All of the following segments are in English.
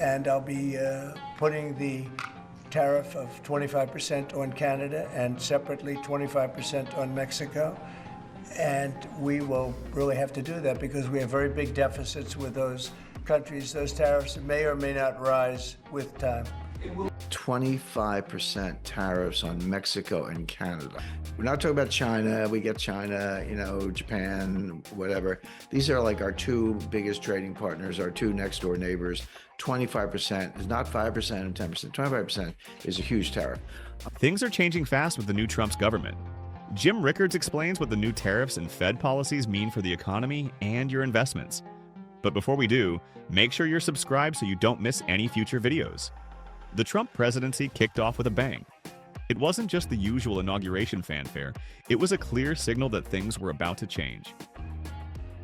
and I'll be putting the tariff of 25% on Canada and separately 25% on Mexico. And we will really have to do that because we have very big deficits with those countries. Those tariffs may or may not rise with time. 25% tariffs on Mexico and Canada. We're not talking about China. We get China, Japan, whatever. These are like our two biggest trading partners, our two next door neighbors. 25% is not 5% and 10%. 25% is a huge tariff. Things are changing fast with the new Trump's government. Jim Rickards explains what the new tariffs and Fed policies mean for the economy and your investments. But before we do, make sure you're subscribed so you don't miss any future videos. The Trump presidency kicked off with a bang. It wasn't just the usual inauguration fanfare, it was a clear signal that things were about to change.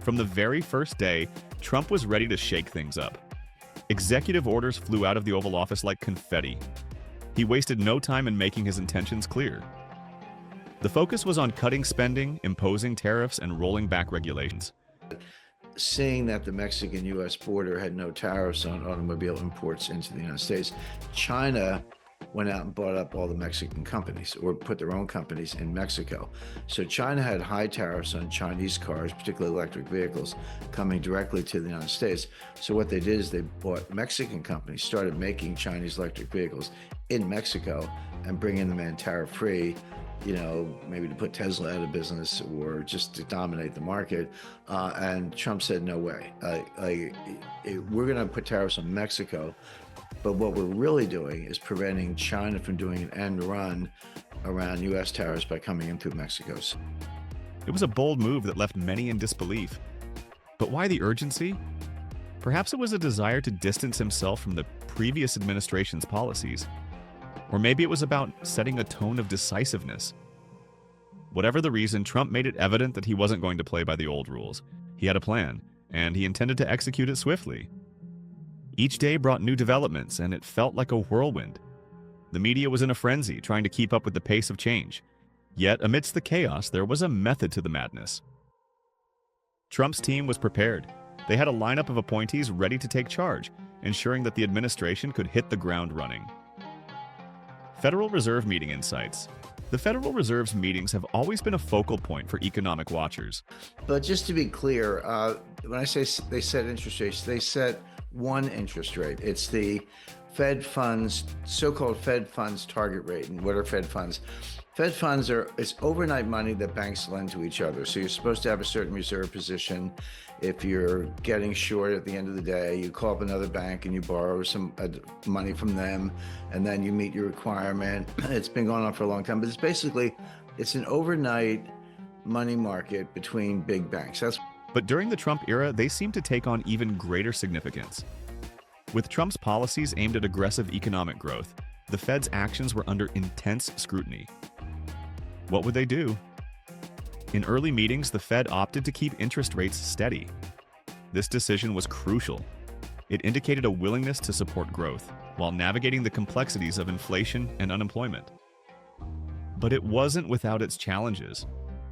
From the very first day, Trump was ready to shake things up. Executive orders flew out of the Oval Office like confetti. He wasted no time in making his intentions clear. The focus was on cutting spending, imposing tariffs, and rolling back regulations. Seeing that the Mexican-U.S. border had no tariffs on automobile imports into the United States, China went out and bought up all the Mexican companies or put their own companies in Mexico. So China had high tariffs on Chinese cars, particularly electric vehicles, coming directly to the United States. So what they did is they bought Mexican companies, started making Chinese electric vehicles in Mexico and bringing them in tariff-free, maybe to put Tesla out of business or just to dominate the market. And Trump said, no way. We're going to put tariffs on Mexico. But what we're really doing is preventing China from doing an end run around U.S. tariffs by coming in through Mexico's. It was a bold move that left many in disbelief. But why the urgency? Perhaps it was a desire to distance himself from the previous administration's policies. Or maybe it was about setting a tone of decisiveness. Whatever the reason, Trump made it evident that he wasn't going to play by the old rules. He had a plan, and he intended to execute it swiftly. Each day brought new developments, and it felt like a whirlwind. The media was in a frenzy, trying to keep up with the pace of change. Yet, amidst the chaos, there was a method to the madness. Trump's team was prepared. They had a lineup of appointees ready to take charge, ensuring that the administration could hit the ground running. Federal Reserve Meeting Insights. The Federal Reserve's meetings have always been a focal point for economic watchers. But just to be clear, when I say they set interest rates, they set one interest rate. It's the Fed funds, so-called Fed funds target rate. And what are Fed funds? Fed funds it's overnight money that banks lend to each other. So you're supposed to have a certain reserve position. If you're getting short at the end of the day, you call up another bank and you borrow some money from them, and then you meet your requirement. It's been going on for a long time, but it's an overnight money market between big banks. But during the Trump era, they seemed to take on even greater significance. With Trump's policies aimed at aggressive economic growth, the Fed's actions were under intense scrutiny. What would they do? In early meetings, the Fed opted to keep interest rates steady. This decision was crucial. It indicated a willingness to support growth, while navigating the complexities of inflation and unemployment. But it wasn't without its challenges.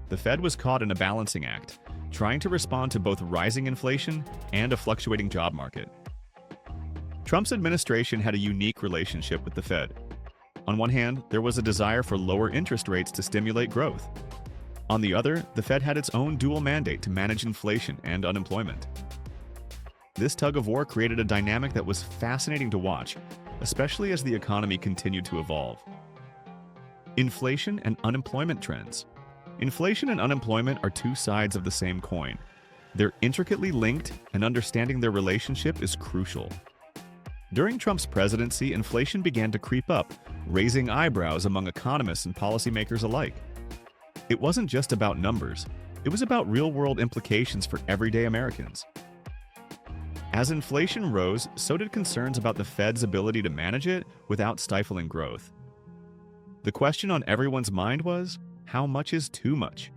The Fed was caught in a balancing act, trying to respond to both rising inflation and a fluctuating job market. Trump's administration had a unique relationship with the Fed. On one hand, there was a desire for lower interest rates to stimulate growth. On the other, the Fed had its own dual mandate to manage inflation and unemployment. This tug-of-war created a dynamic that was fascinating to watch, especially as the economy continued to evolve. Inflation and unemployment trends. Inflation and unemployment are two sides of the same coin. They're intricately linked, and understanding their relationship is crucial. During Trump's presidency, inflation began to creep up, raising eyebrows among economists and policymakers alike. It wasn't just about numbers, it was about real-world implications for everyday Americans. As inflation rose, so did concerns about the Fed's ability to manage it without stifling growth. The question on everyone's mind was, how much is too much?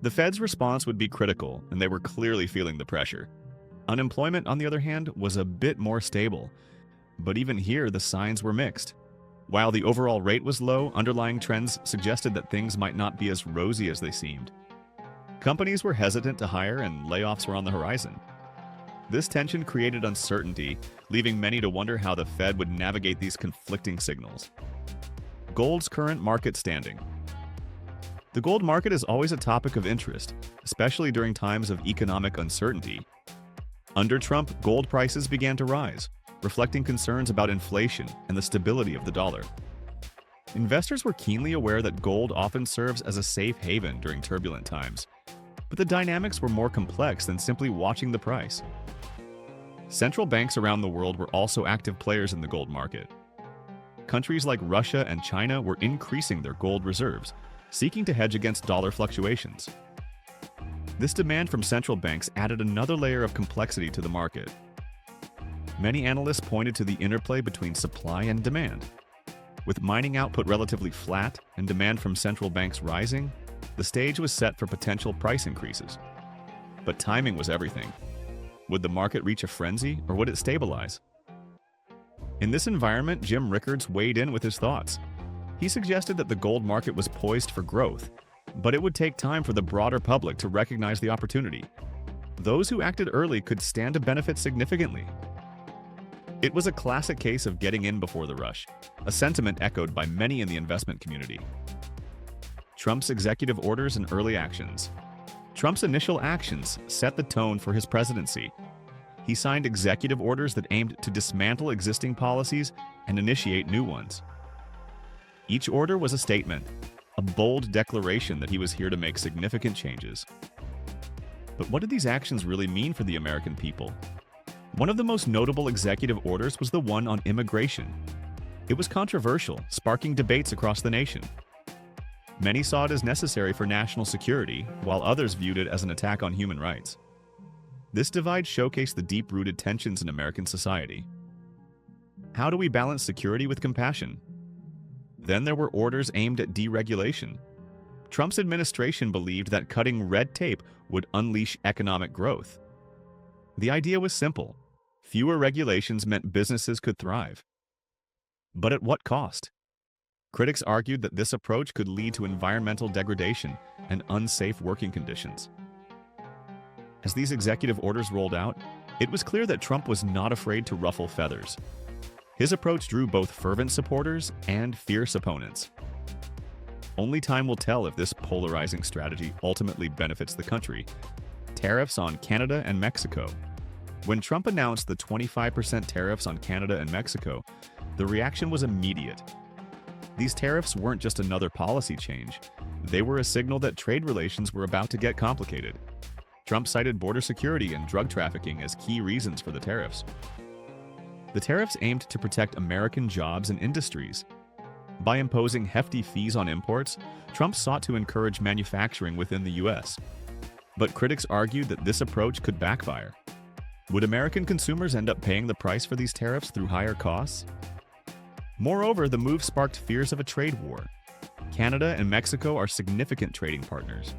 The Fed's response would be critical, and they were clearly feeling the pressure. Unemployment, on the other hand, was a bit more stable. But even here, the signs were mixed. While the overall rate was low, underlying trends suggested that things might not be as rosy as they seemed. Companies were hesitant to hire, and layoffs were on the horizon. This tension created uncertainty, leaving many to wonder how the Fed would navigate these conflicting signals. Gold's current market standing. The gold market is always a topic of interest, especially during times of economic uncertainty. Under Trump, gold prices began to rise, reflecting concerns about inflation and the stability of the dollar. Investors were keenly aware that gold often serves as a safe haven during turbulent times, but the dynamics were more complex than simply watching the price. Central banks around the world were also active players in the gold market. Countries like Russia and China were increasing their gold reserves, seeking to hedge against dollar fluctuations. This demand from central banks added another layer of complexity to the market. Many analysts pointed to the interplay between supply and demand. With mining output relatively flat and demand from central banks rising, the stage was set for potential price increases. But timing was everything. Would the market reach a frenzy, or would it stabilize? In this environment, Jim Rickards weighed in with his thoughts. He suggested that the gold market was poised for growth, but it would take time for the broader public to recognize the opportunity. Those who acted early could stand to benefit significantly. It was a classic case of getting in before the rush, a sentiment echoed by many in the investment community. Trump's executive orders and early actions. Trump's initial actions set the tone for his presidency. He signed executive orders that aimed to dismantle existing policies and initiate new ones. Each order was a statement, a bold declaration that he was here to make significant changes. But what did these actions really mean for the American people? One of the most notable executive orders was the one on immigration. It was controversial, sparking debates across the nation. Many saw it as necessary for national security, while others viewed it as an attack on human rights. This divide showcased the deep-rooted tensions in American society. How do we balance security with compassion? Then there were orders aimed at deregulation. Trump's administration believed that cutting red tape would unleash economic growth. The idea was simple. Fewer regulations meant businesses could thrive. But at what cost? Critics argued that this approach could lead to environmental degradation and unsafe working conditions. As these executive orders rolled out, it was clear that Trump was not afraid to ruffle feathers. His approach drew both fervent supporters and fierce opponents. Only time will tell if this polarizing strategy ultimately benefits the country. Tariffs on Canada and Mexico. When Trump announced the 25% tariffs on Canada and Mexico, the reaction was immediate. These tariffs weren't just another policy change. They were a signal that trade relations were about to get complicated. Trump cited border security and drug trafficking as key reasons for the tariffs. The tariffs aimed to protect American jobs and industries. By imposing hefty fees on imports, Trump sought to encourage manufacturing within the U.S. But critics argued that this approach could backfire. Would American consumers end up paying the price for these tariffs through higher costs? Moreover, the move sparked fears of a trade war. Canada and Mexico are significant trading partners.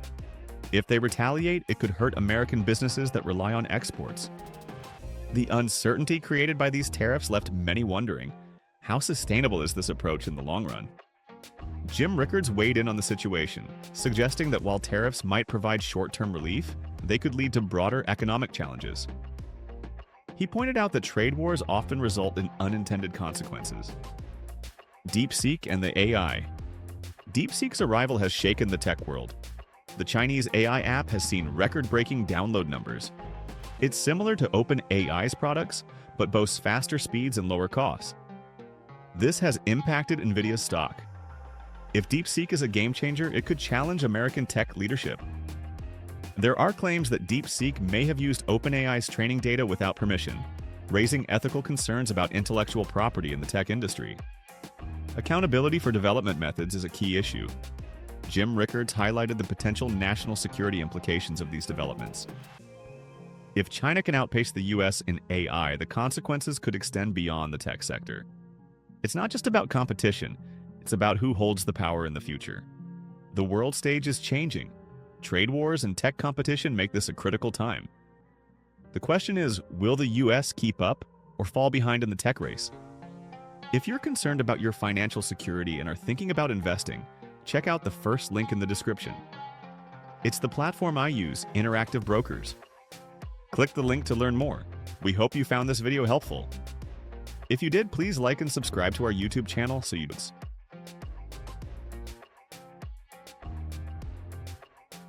If they retaliate, it could hurt American businesses that rely on exports. The uncertainty created by these tariffs left many wondering, how sustainable is this approach in the long run? Jim Rickards weighed in on the situation, suggesting that while tariffs might provide short-term relief, they could lead to broader economic challenges. He pointed out that trade wars often result in unintended consequences. DeepSeek and the AI. DeepSeek's arrival has shaken the tech world. The Chinese AI app has seen record-breaking download numbers. It's similar to OpenAI's products, but boasts faster speeds and lower costs. This has impacted NVIDIA's stock. If DeepSeek is a game-changer, it could challenge American tech leadership. There are claims that DeepSeek may have used OpenAI's training data without permission, raising ethical concerns about intellectual property in the tech industry. Accountability for development methods is a key issue. Jim Rickards highlighted the potential national security implications of these developments. If China can outpace the US in AI, the consequences could extend beyond the tech sector. It's not just about competition, it's about who holds the power in the future. The world stage is changing. Trade wars and tech competition make this a critical time. The question is, will the US keep up or fall behind in the tech race? If you're concerned about your financial security and are thinking about investing, check out the first link in the description. It's the platform I use, Interactive Brokers. Click the link to learn more. We hope you found this video helpful. If you did, please like and subscribe to our YouTube channel so you don't miss